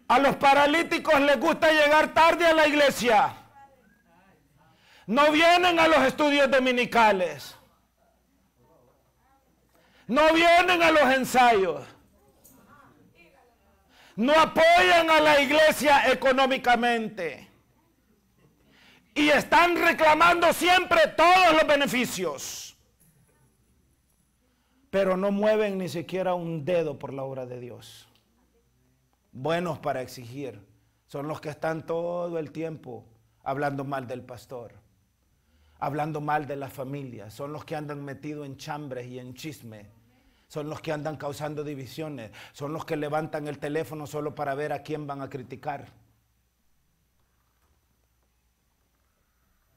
A los paralíticos les gusta llegar tarde a la iglesia. No vienen a los estudios dominicales. No vienen a los ensayos. No apoyan a la iglesia económicamente. Y están reclamando siempre todos los beneficios. Pero no mueven ni siquiera un dedo por la obra de Dios. Buenos para exigir son los que están todo el tiempo hablando mal del pastor, hablando mal de la familia. Son los que andan metidos en chambres y en chisme. Son los que andan causando divisiones. Son los que levantan el teléfono solo para ver a quién van a criticar.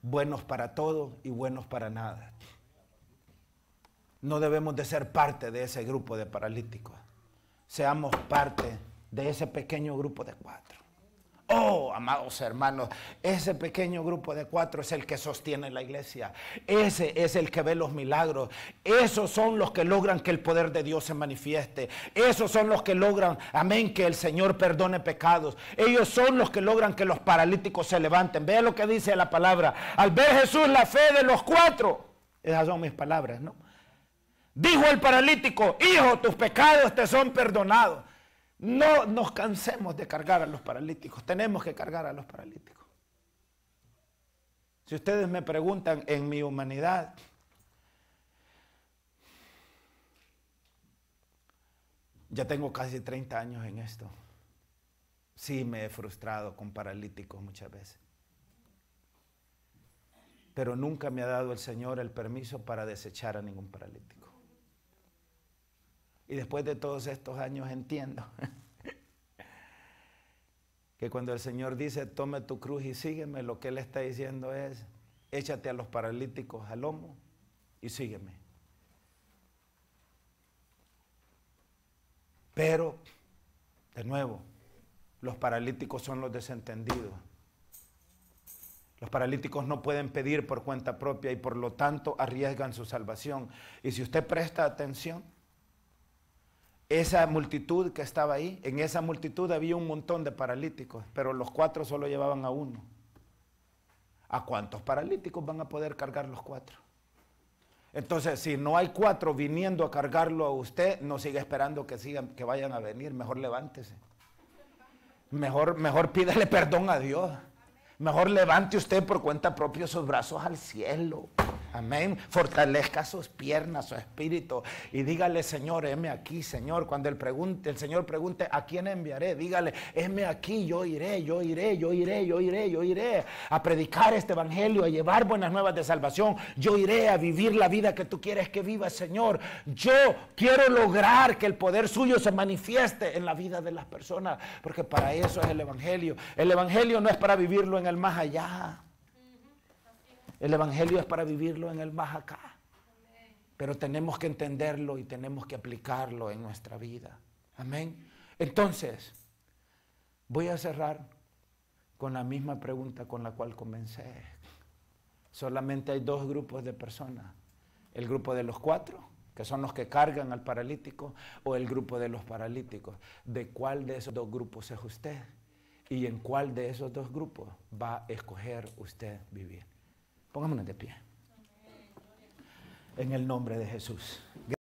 Buenos para todo y buenos para nada. No debemos de ser parte de ese grupo de paralíticos. Seamos parte de ese pequeño grupo de 4. Oh, amados hermanos, ese pequeño grupo de 4 es el que sostiene la iglesia. Ese es el que ve los milagros. Esos son los que logran que el poder de Dios se manifieste. Esos son los que logran, amén, que el Señor perdone pecados. Ellos son los que logran que los paralíticos se levanten. Vea lo que dice la palabra. Al ver Jesús la fe de los 4, esas son mis palabras, ¿no? Dijo el paralítico: hijo, tus pecados te son perdonados. No nos cansemos de cargar a los paralíticos. Tenemos que cargar a los paralíticos. Si ustedes me preguntan en mi humanidad, ya tengo casi 30 años en esto. Sí, me he frustrado con paralíticos muchas veces. Pero nunca me ha dado el Señor el permiso para desechar a ningún paralítico. Y después de todos estos años entiendo que cuando el Señor dice: tome tu cruz y sígueme, lo que Él está diciendo es: échate a los paralíticos al lomo y sígueme. Pero, de nuevo, los paralíticos son los desentendidos. Los paralíticos no pueden pedir por cuenta propia y por lo tanto arriesgan su salvación. Y si usted presta atención, esa multitud que estaba ahí, en esa multitud había un montón de paralíticos, pero los 4 solo llevaban a 1. ¿A cuántos paralíticos van a poder cargar los 4? Entonces, si no hay 4 viniendo a cargarlo a usted, no siga esperando que vayan a venir. Mejor levántese. Mejor pídale perdón a Dios. Mejor levante usted por cuenta propia sus brazos al cielo. Amén. Fortalezca sus piernas, su espíritu y dígale: Señor, heme aquí, Señor. Cuando el Señor pregunte: ¿a quién enviaré? Dígale: heme aquí, yo iré a predicar este evangelio, a llevar buenas nuevas de salvación. Yo iré a vivir la vida que tú quieres que viva, Señor. Yo quiero lograr que el poder suyo se manifieste en la vida de las personas, porque para eso es el evangelio. El evangelio no es para vivirlo en el más allá. El evangelio es para vivirlo en el más acá. Pero tenemos que entenderlo y tenemos que aplicarlo en nuestra vida. Amén. Entonces, voy a cerrar con la misma pregunta con la cual comencé. Solamente hay dos grupos de personas. El grupo de los 4, que son los que cargan al paralítico, o el grupo de los paralíticos. ¿De cuál de esos dos grupos es usted? ¿Y en cuál de esos dos grupos va a escoger usted vivir? Pongámonos de pie. En el nombre de Jesús.